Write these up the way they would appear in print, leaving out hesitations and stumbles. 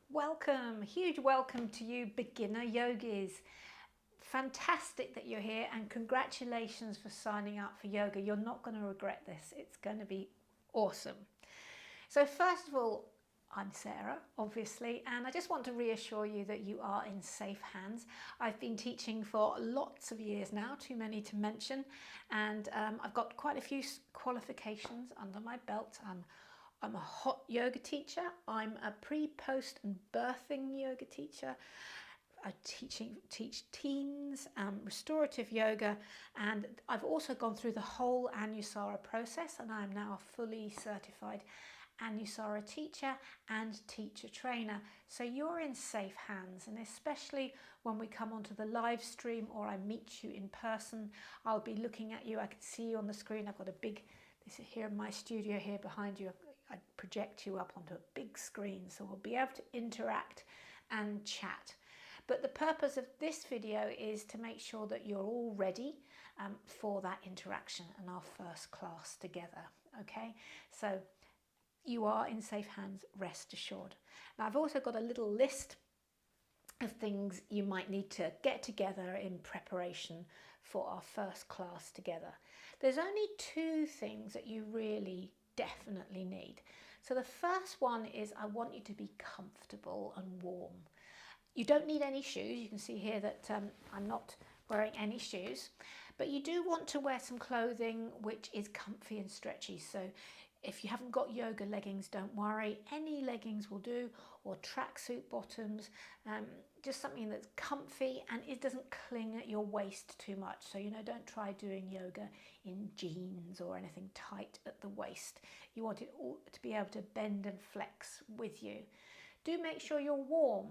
Welcome, huge welcome to you beginner yogis. Fantastic that you're here and congratulations for signing up for yoga. You're not going to regret this. It's going to be awesome. So first of all, I'm Sarah, obviously, and I just want to reassure you that you are in safe hands. I've been teaching for lots of years now, too many to mention, and I've got quite a few qualifications under my belt. I'm a hot yoga teacher. I'm a pre, post and birthing yoga teacher. I teach teens, restorative yoga, and I've also gone through the whole Anusara process, and I am now a fully certified Anusara teacher and teacher trainer. So you're in safe hands, and especially when we come onto the live stream or I meet you in person, I'll be looking at you. I can see you on the screen. I've got this is here in my studio here behind you. I project you up onto a big screen, so we'll be able to interact and chat. But the purpose of this video is to make sure that you're all ready for that interaction and our first class together, okay? So you are in safe hands, rest assured. Now I've also got a little list of things you might need to get together in preparation for our first class together. There's only two things that you really definitely need. So the first one is I want you to be comfortable and warm. You don't need any shoes. You can see here that I'm not wearing any shoes, but you do want to wear some clothing which is comfy and stretchy. So if you haven't got yoga leggings, don't worry. Any leggings will do, or tracksuit bottoms, just something that's comfy and it doesn't cling at your waist too much. So, don't try doing yoga in jeans or anything tight at the waist. You want it all to be able to bend and flex with you. Do make sure you're warm.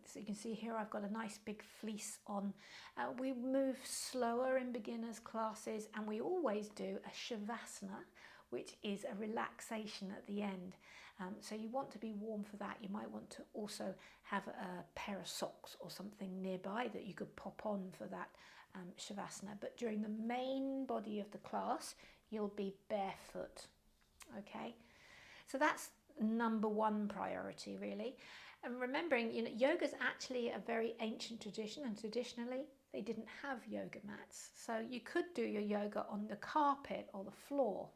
So you can see here I've got a nice big fleece on. We move slower in beginners classes, and we always do a shavasana, which is a relaxation at the end. So you want to be warm for that. You might want to also have a pair of socks or something nearby that you could pop on for that shavasana. But during the main body of the class, you'll be barefoot. Okay, so that's number one priority, really. And remembering, yoga is actually a very ancient tradition, and traditionally they didn't have yoga mats. So you could do your yoga on the carpet or the floor.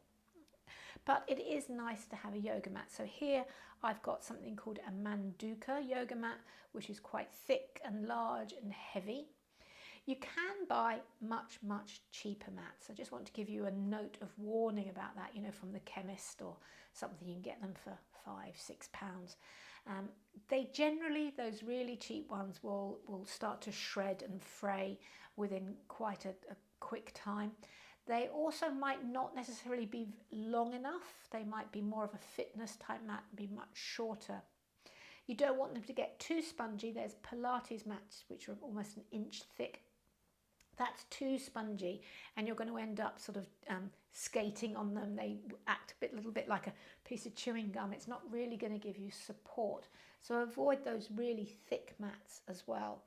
But it is nice to have a yoga mat. So here I've got something called a Manduka yoga mat, which is quite thick and large and heavy. You can buy much, much cheaper mats. I just want to give you a note of warning about that, from the chemist or something. You can get them for £5-6. They generally, those really cheap ones, will start to shred and fray within quite a quick time. They also might not necessarily be long enough. They might be more of a fitness type mat and be much shorter. You don't want them to get too spongy. There's Pilates mats which are almost an inch thick. That's too spongy, and you're going to end up sort of skating on them. They act a little bit like a piece of chewing gum. It's not really going to give you support. So avoid those really thick mats as well.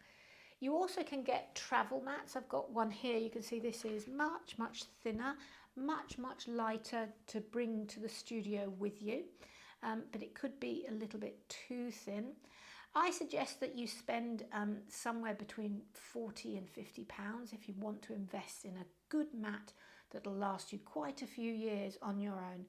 You also can get travel mats. I've got one here. You can see this is much, much thinner, much, much lighter to bring to the studio with you, but it could be a little bit too thin. I suggest that you spend somewhere between £40 and £50 if you want to invest in a good mat that'll last you quite a few years on your own.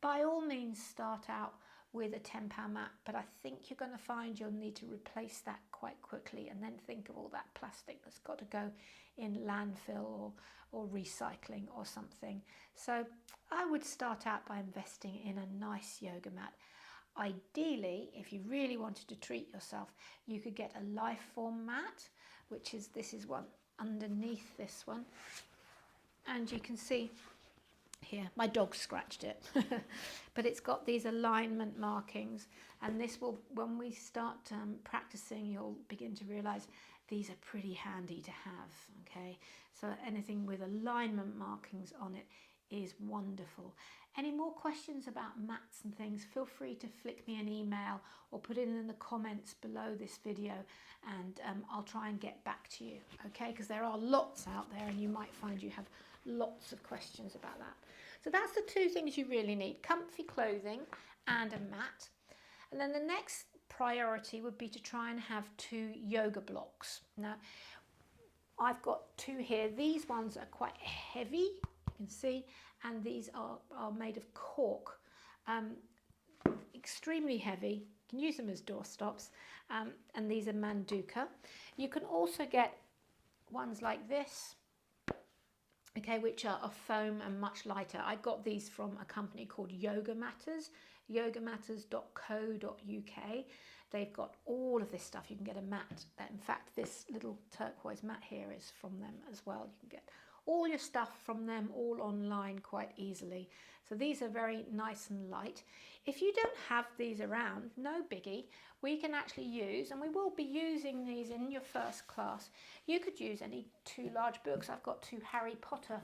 By all means, start out with a £10 mat, but I think you're going to find you'll need to replace that quite quickly, and then think of all that plastic that's got to go in landfill or recycling or something. So I would start out by investing in a nice yoga mat. Ideally, if you really wanted to treat yourself, you could get a Lifeform mat, this is one underneath this one, and you can see here, my dog scratched it, but it's got these alignment markings, and this will, when we start practicing, you'll begin to realize these are pretty handy to have. Okay, so anything with alignment markings on it is wonderful. Any more questions about mats and things, feel free to flick me an email or put it in the comments below this video, and I'll try and get back to you, okay? Because there are lots out there, and you might find you have lots of questions about that. So that's the two things you really need: comfy clothing and a mat. And then the next priority would be to try and have 2 yoga blocks. Now, I've got 2 here. These ones are quite heavy, you can see, and these are made of cork. Extremely heavy. You can use them as doorstops, and these are Manduka. You can also get ones like this, okay, which are of foam and much lighter. I got these from a company called Yoga Matters, yogamatters.co.uk. They've got all of this stuff. You can get a mat. In fact, this little turquoise mat here is from them as well. You can get all your stuff from them all online quite easily. So these are very nice and light. If you don't have these around, no biggie. We can actually use, and we will be using these in your first class. You could use any 2 large books. I've got 2 Harry Potter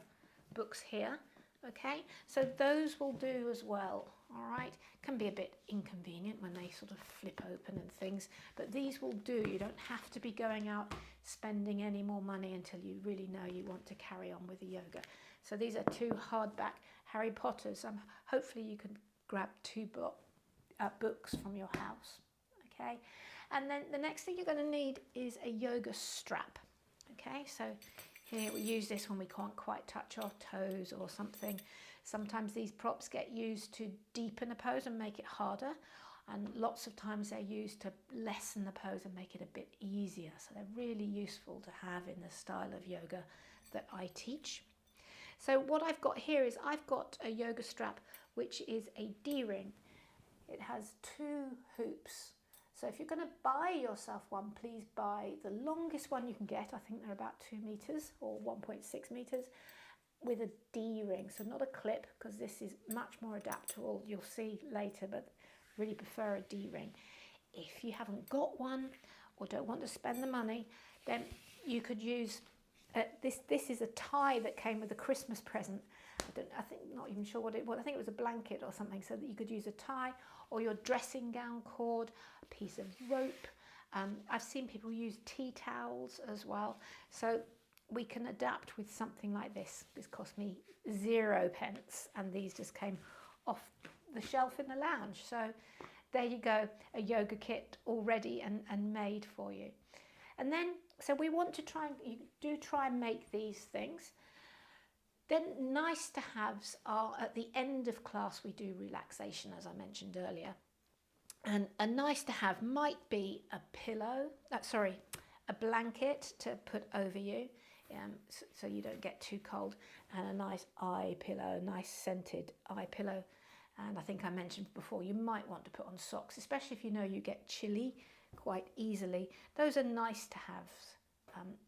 books here. Okay, so those will do as well. All right, can be a bit inconvenient when they sort of flip open and things, but these will do. You don't have to be going out spending any more money until you really know you want to carry on with the yoga. So these are 2 hardback Harry Potters. Hopefully you can grab 2 books from your house. Okay, and then the next thing you're going to need is a yoga strap. Okay, so here we use this when we can't quite touch our toes or something. Sometimes these props get used to deepen a pose and make it harder, and lots of times they're used to lessen the pose and make it a bit easier. So they're really useful to have in the style of yoga that I teach. So what I've got here is I've got a yoga strap which is a D-ring. It has 2 hoops. So if you're going to buy yourself one, please buy the longest one you can get. I think they're about 2 meters or 1.6 meters with a D-ring. So not a clip, because this is much more adaptable. You'll see later, but really prefer a D-ring. If you haven't got one or don't want to spend the money, then you could use this is a tie that came with a Christmas present. Not even sure what it was. I think it was a blanket or something, so that you could use a tie or your dressing gown cord, a piece of rope. I've seen people use tea towels as well. So we can adapt with something like this. This cost me 0 pence, and these just came off the shelf in the lounge. So there you go, a yoga kit all ready and made for you. And then, so we want to try and make these things. Then nice to haves are at the end of class we do relaxation, as I mentioned earlier. And a nice to have might be a pillow, a blanket to put over you, so you don't get too cold, and a nice eye pillow, a nice scented eye pillow. And I think I mentioned before, you might want to put on socks, especially if you know you get chilly quite easily. Those are nice to have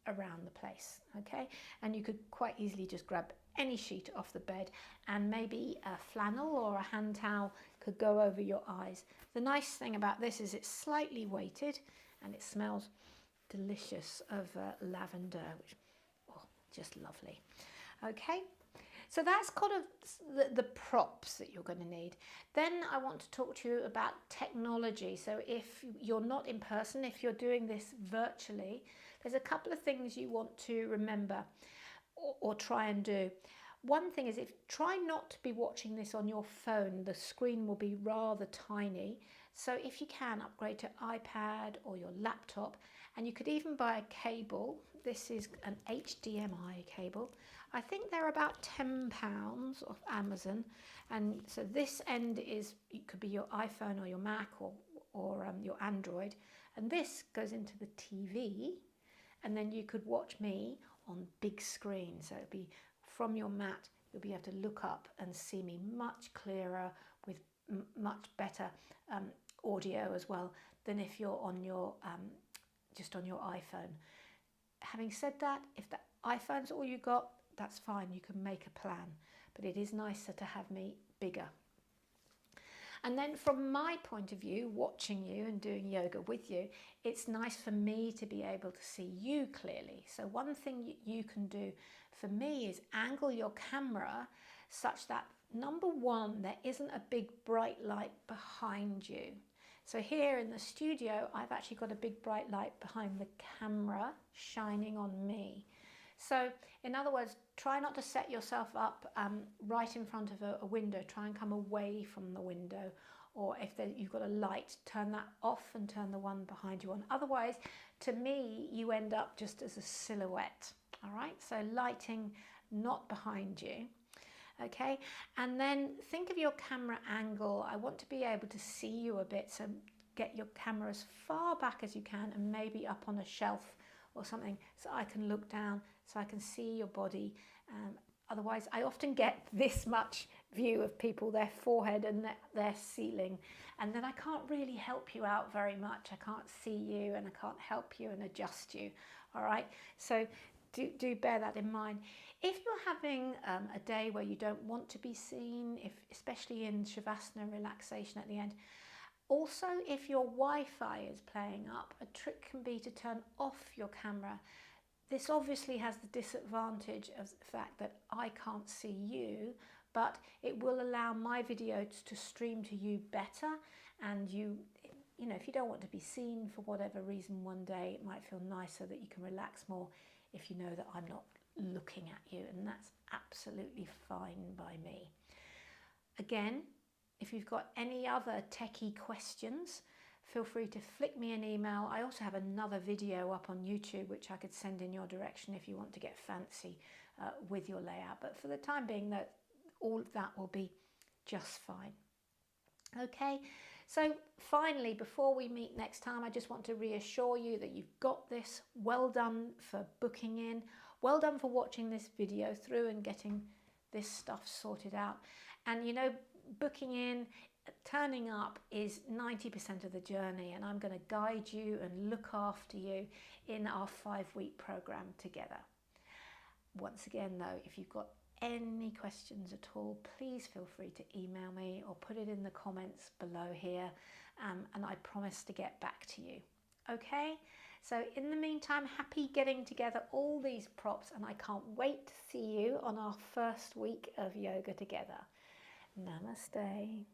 around the place, okay? And you could quite easily just grab any sheet off the bed, and maybe a flannel or a hand towel could go over your eyes. The nice thing about this is it's slightly weighted, and it smells delicious of lavender, which, just lovely. Okay, so that's kind of the props that you're going to need. Then I want to talk to you about technology. So if you're not in person, if you're doing this virtually, there's a couple of things you want to remember or try and do. One thing is, try not to be watching this on your phone. The screen will be rather tiny. So if you can, upgrade to iPad or your laptop, and you could even buy a cable. This is an HDMI cable. I think they're about £10 off Amazon. And so this end it could be your iPhone or your Mac or your Android. And this goes into the TV, and then you could watch me on big screen. So it'd be from your mat, you'll be able to look up and see me much clearer with much better audio as well than if you're on your just on your iPhone. Having said that, if the iPhone's all you got, that's fine, you can make a plan, but it is nicer to have me bigger. And then from my point of view, watching you and doing yoga with you, it's nice for me to be able to see you clearly. So one thing you can do for me is angle your camera such that, number one, there isn't a big bright light behind you. So here in the studio, I've actually got a big bright light behind the camera shining on me. So in other words, try not to set yourself up right in front of a window. Try and come away from the window, or if you've got a light, turn that off and turn the one behind you on. Otherwise, to me, you end up just as a silhouette. All right, so lighting not behind you. Okay, and then think of your camera angle. I want to be able to see you a bit, so get your camera as far back as you can and maybe up on a shelf or something so I can look down, so I can see your body. Otherwise, I often get this much view of people, their forehead and their ceiling, and then I can't really help you out very much. I can't see you and I can't help you and adjust you. All right, so do bear that in mind. If you're having a day where you don't want to be seen, especially in Shavasana relaxation at the end, also if your Wi-Fi is playing up, a trick can be to turn off your camera. This obviously has the disadvantage of the fact that I can't see you, but it will allow my videos to stream to you better, and you know, if you don't want to be seen for whatever reason one day, it might feel nicer that you can relax more if you know that I'm not looking at you, and that's absolutely fine by me. Again, if you've got any other techie questions, feel free to flick me an email. I also have another video up on YouTube which I could send in your direction if you want to get fancy with your layout, but for the time being, that all of that will be just fine. Okay, so finally, before we meet next time, I just want to reassure you that you've got this. Well done for booking in. Well done for watching this video through and getting this stuff sorted out. And you know, booking in, turning up is 90% of the journey, and I'm going to guide you and look after you in our 5-week program together. Once again though, if you've got any questions at all, please feel free to email me or put it in the comments below here, and I promise to get back to you. Okay, so in the meantime, happy getting together all these props, and I can't wait to see you on our first week of yoga together. Namaste.